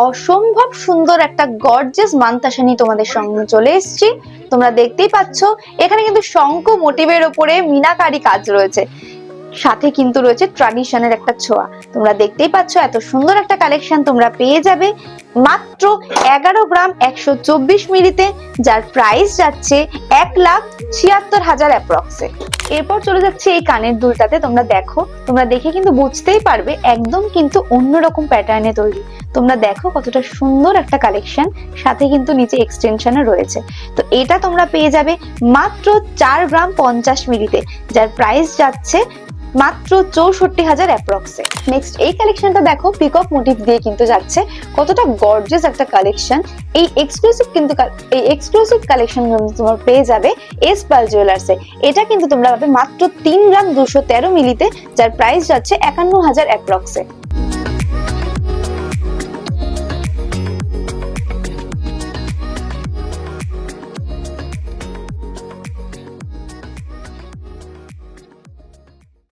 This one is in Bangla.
অসম্ভব সুন্দর একটা গর্জিয়াস মানতাসা নিয়ে তোমাদের সঙ্গে চলে এসেছি। তোমরা দেখতেই পাচ্ছ এখানে কিন্তু শঙ্খ মোটিভের উপরে মিনাকারি কাজ রয়েছে, সাথে কিন্তু রয়েছে ট্র্যাডিশনের একটা ছোঁয়া। তোমরা দেখতেই পাচ্ছ এত সুন্দর একটা কালেকশন তোমরা পেয়ে যাবে মাত্র 11 গ্রাম 124 মিলিতে, যার প্রাইস যাচ্ছে 1,76,000 অ্যাপ্রক্সে। এরপর চলে যাচ্ছে এই কানের দুলটাতে। তোমরা দেখো, তোমরা দেখে কিন্তু বুঝতেই পারবে একদম কিন্তু অন্যরকম প্যাটার্নে তৈরি। তোমরা দেখো কতটা সুন্দর একটা কালেকশন, সাথে কিন্তু নিচে এক্সটেনশনও রয়েছে। তো এটা তোমরা পেয়ে যাবে মাত্র 4 গ্রাম 50 মিলিতে, যার প্রাইস যাচ্ছে মাত্র 64,000 অ্যাপ্রক্সে। নেক্সট এই কালেকশনটা দেখো, পিকক মোটিভ দিয়ে কিন্তু যাচ্ছে, কতটা গর্জিয়াস একটা কালেকশন। এই এক্সক্লুসিভ কালেকশন তোমরা পেয়ে যাবে এস পাল জুয়েলার্সে। এটা কিন্তু তোমরা পাবে মাত্র 3 গ্রাম 213 মিলিতে, যার প্রাইস যাচ্ছে 51,000 অ্যাপ্রক্সে।